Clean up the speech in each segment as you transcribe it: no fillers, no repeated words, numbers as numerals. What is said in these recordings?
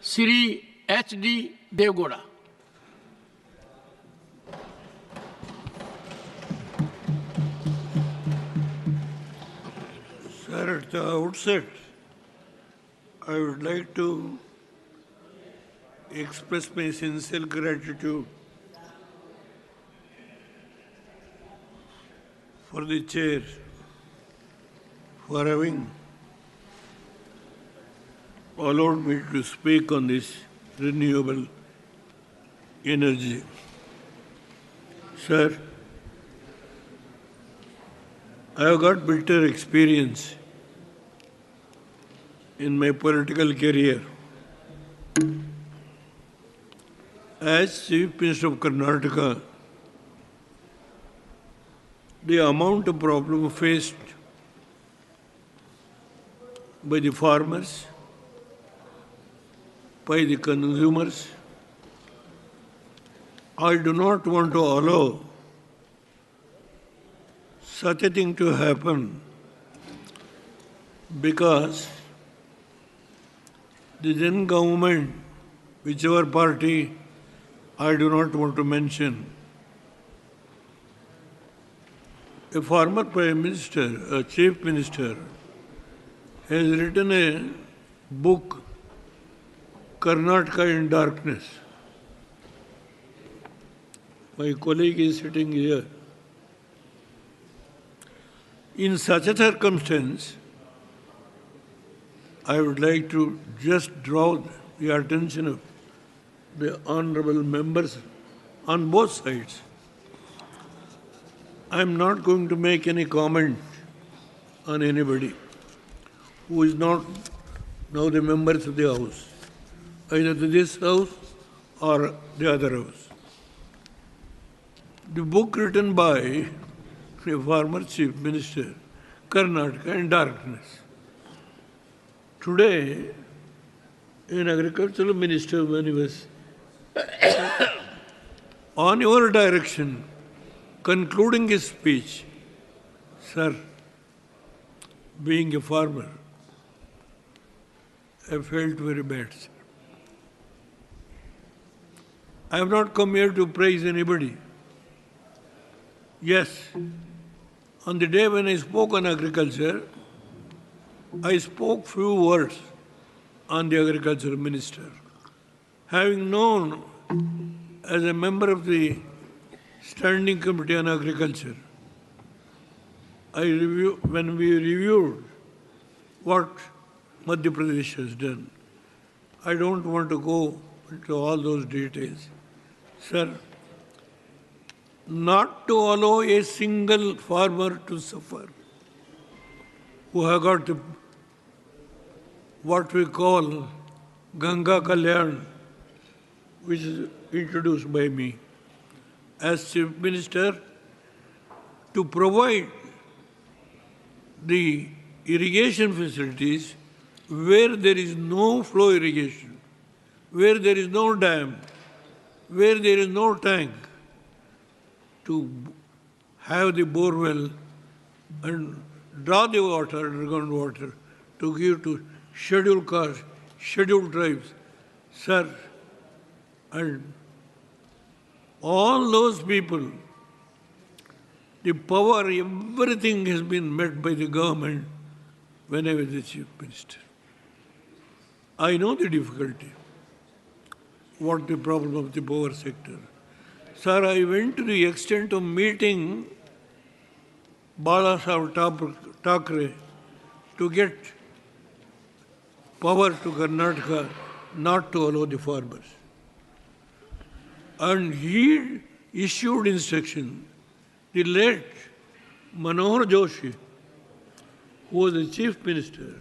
Sri H.D. Devegowda. Sir, at the outset, I would like to express my sincere gratitude for the chair for having allowed me to speak on this renewable energy. Sir, I have got bitter experience in my political career. As Chief Minister of Karnataka, the amount of problem faced by the farmers, by the consumers, I do not want to allow such a thing to happen because the then government, whichever party, I do not want to mention, a former Prime Minister, a Chief Minister, has written a book, Karnataka in Darkness. My colleague is sitting here. In such a circumstance, I would like to just draw the attention of the honorable members on both sides. I am not going to make any comment on anybody who is not now the members of the House, either this House or the other House. The book written by a former Chief Minister, Karnataka in Darkness. Today, an agricultural minister, when he was on your direction, concluding his speech, sir, being a farmer, I felt very bad, sir. I have not come here to praise anybody. Yes, on the day when I spoke on agriculture, I spoke few words on the agricultural minister. Having known as a member of the Standing Committee on Agriculture, when we reviewed what Madhya Pradesh has done, I don't want to go into all those details. Sir, not to allow a single farmer to suffer who have got what we call Ganga Kalyan, which is introduced by me as Chief Minister, to provide the irrigation facilities where there is no flow irrigation, where there is no dam, where there is no tank, to have the borewell and draw the water, underground water, to give to scheduled castes, scheduled tribes. Sir, and all those people, the power, everything has been met by the government when I was the Chief Minister. I know the difficulty, what the problem of the power sector. Sir, I went to the extent of meeting Balasaheb Thackeray to get power to Karnataka not to allow the farmers. And he issued instruction. The late Manohar Joshi, who was the Chief Minister,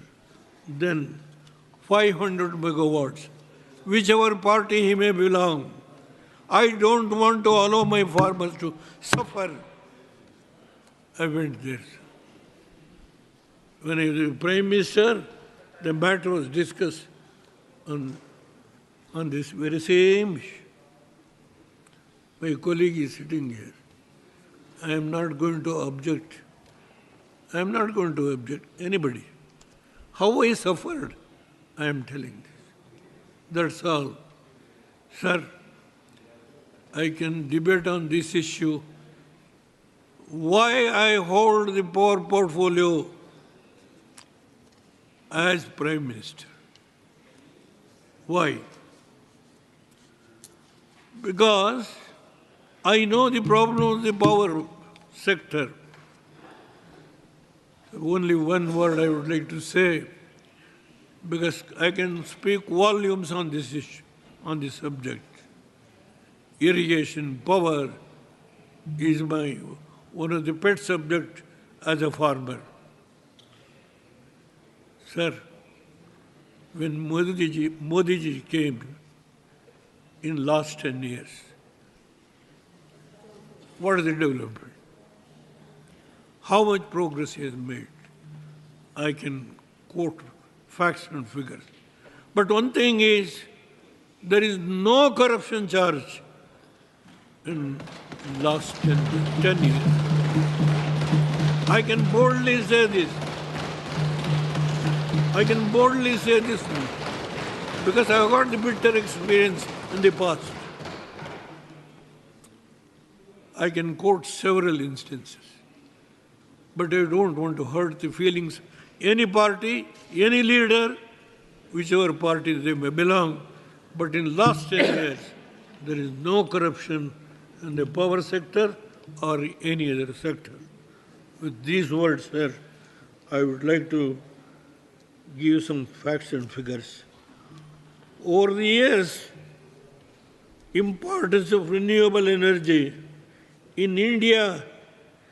then 500 megawatts, whichever party he may belong, I don't want to allow my farmers to suffer. I went there. When I was the Prime Minister, the matter was discussed on this very same issue. My colleague is sitting here. I am not going to object. I am not going to object anybody. How I suffered, I am telling this. That's all. Sir, I can debate on this issue. Why I hold the power portfolio as Prime Minister? Why? Because I know the problem of the power sector. Only one word I would like to say, because I can speak volumes on this issue, on this subject. Irrigation, power is one of the pet subjects as a farmer. Sir, when Modi ji came in last 10 years, what is the development? How much progress he has made? I can quote facts and figures. But one thing is, there is no corruption charge in last 10 years. I can boldly say this. I can boldly say this because I have got the bitter experience in the past. I can quote several instances. But I don't want to hurt the feelings. Any party, any leader, whichever party they may belong, but in last 10 years, there is no corruption in the power sector or any other sector. With these words, sir, I would like to give some facts and figures. Over the years, importance of renewable energy in India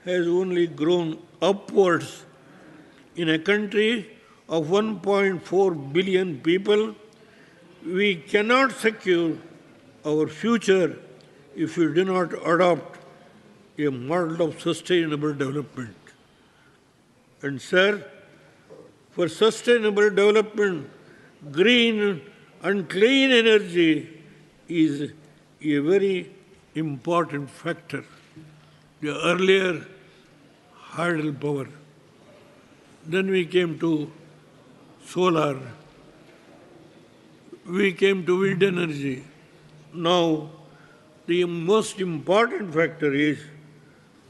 has only grown upwards. In a country of 1.4 billion people, we cannot secure our future if we do not adopt a model of sustainable development. And sir, for sustainable development, green and clean energy is a very important factor. The earlier hydel power, then we came to solar, we came to wind energy. Now, the most important factor is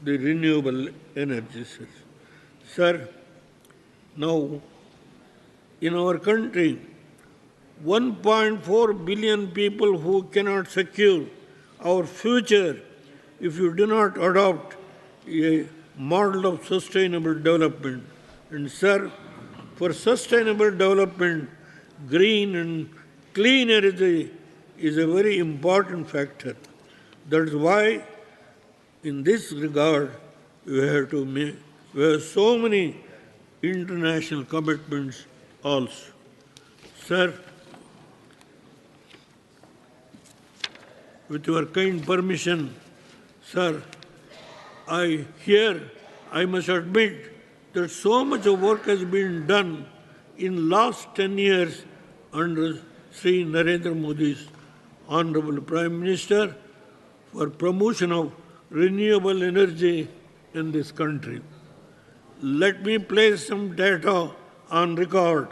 the renewable energy. Sir, now in our country, 1.4 billion people who cannot secure our future if you do not adopt a model of sustainable development. And sir, for sustainable development, green and clean energy is a very important factor. That's why, in this regard, we have so many international commitments also. Sir, with your kind permission, sir, I must admit that so much of work has been done in last 10 years under Sri Narendra Modi's Honorable Prime Minister for promotion of renewable energy in this country. Let me place some data on record.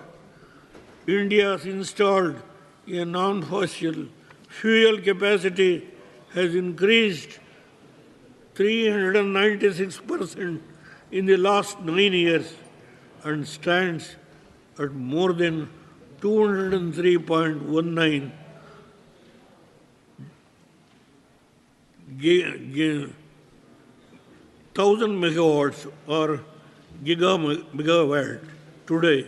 India has installed a non-fossil fuel capacity has increased 396% in the last 9 years and stands at more than 203.19 thousand megawatts or gigawatt today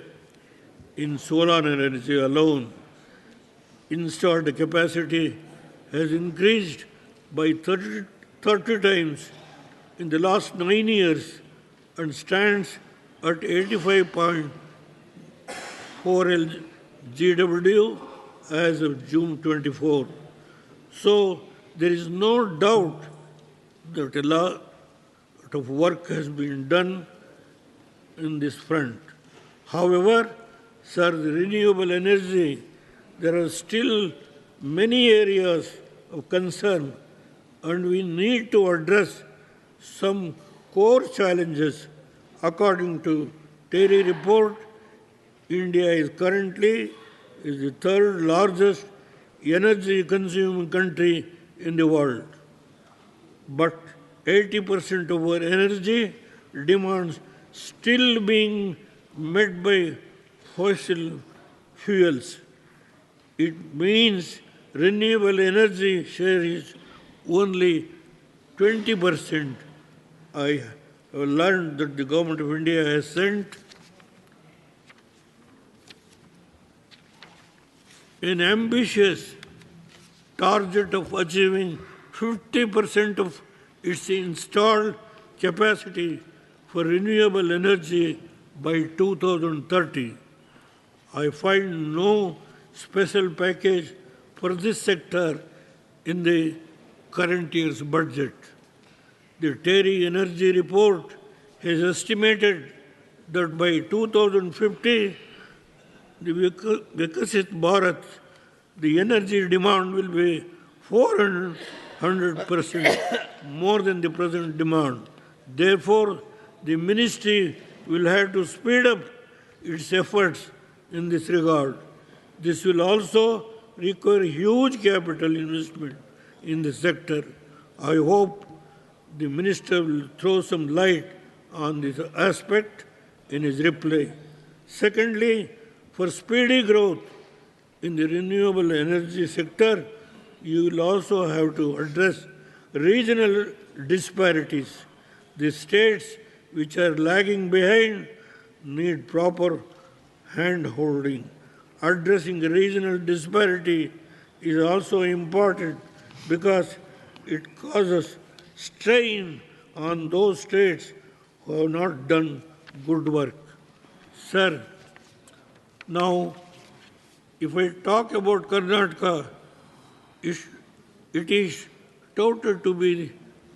in solar energy alone. Installed capacity has increased by 30 times in the last 9 years and stands at 85.4 GW as of June 24. So there is no doubt that a lot of work has been done in this front. However, sir, the renewable energy, there are still many areas of concern, and we need to address some core challenges. According to TERI report, India is currently the third largest energy consuming country in the world. But 80% of our energy demands still being met by fossil fuels. It means renewable energy share is only 20%. I have learned that the government of India has sent an ambitious target of achieving 50% of its installed capacity for renewable energy by 2030. I find no special package for this sector in the current year's budget. The Terry Energy Report has estimated that by 2050, the Vikasit Bharat, the energy demand will be 400% more than the present demand. Therefore, the ministry will have to speed up its efforts in this regard. This will also require huge capital investment in the sector. I hope the minister will throw some light on this aspect in his reply. Secondly, for speedy growth in the renewable energy sector, you will also have to address regional disparities. The states which are lagging behind need proper hand-holding. Addressing regional disparity is also important because it causes strain on those states who have not done good work. Sir, now, if I talk about Karnataka, it is touted to be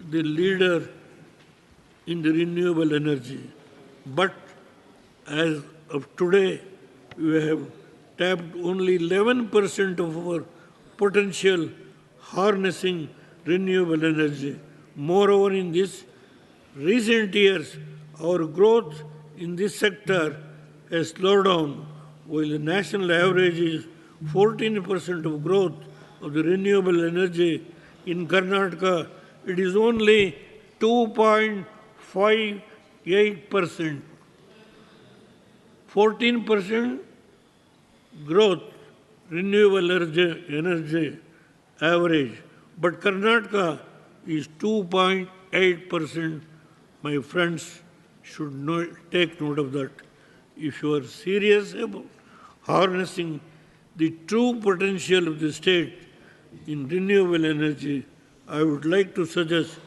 the leader in the renewable energy. But as of today, we have tapped only 11% of our potential harnessing renewable energy. Moreover, in these recent years, our growth in this sector has slowed down, while the national average is 14% of growth of the renewable energy. In Karnataka, it is only 2.58%. 14% growth, renewable energy average, but Karnataka is 2.8%. My friends should take note of that. If you are serious about harnessing the true potential of the state in renewable energy, I would like to suggest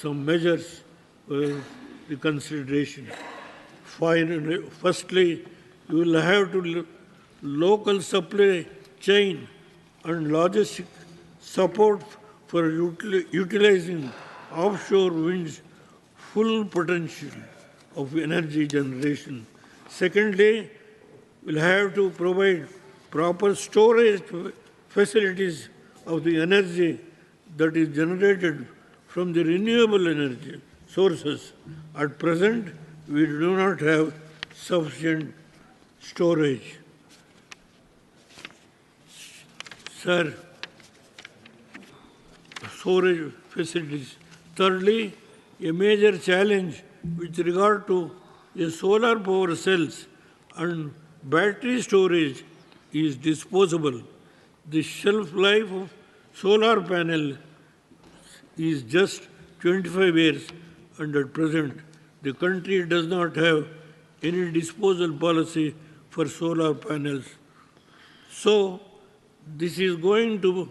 some measures for the consideration. Firstly, you will have to local supply chain and logistic support for utilizing offshore wind's full potential of energy generation. Secondly, we'll have to provide proper storage facilities of the energy that is generated from the renewable energy sources. At present, we do not have sufficient storage. Sir, storage facilities. Thirdly, a major challenge with regard to the solar power cells and battery storage is disposable. The shelf life of solar panel is just 25 years, and at present the country does not have any disposal policy for solar panels. So this is going to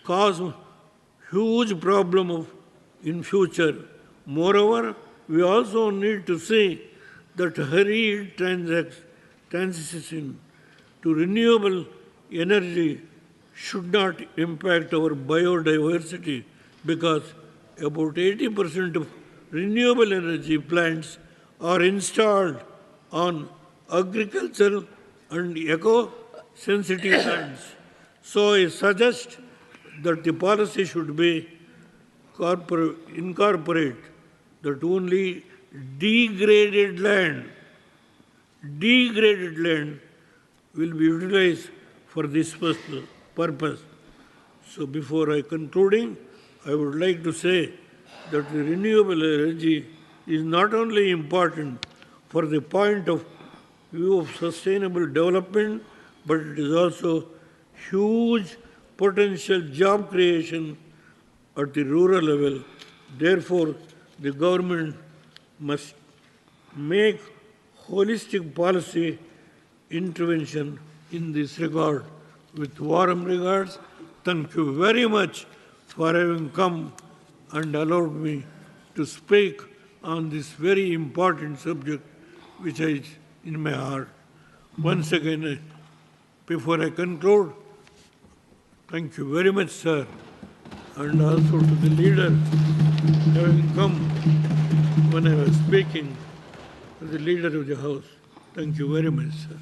cause huge problem in future. Moreover, we also need to see that hurried transition to renewable energy should not impact our biodiversity, because about 80% of renewable energy plants are installed on agricultural and eco-sensitive lands. So I suggest that the policy should be incorporate that only degraded land will be utilized for this purpose. So before I concluding, I would like to say that the renewable energy is not only important for the point of view of sustainable development, but it is also huge potential job creation at the rural level. Therefore, the government must make holistic policy intervention in this regard. With warm regards, thank you very much for having come and allowed me to speak on this very important subject which is in my heart. Once again, before I conclude, thank you very much, sir, and also to the leader having come when I was speaking, to the leader of the House. Thank you very much, sir.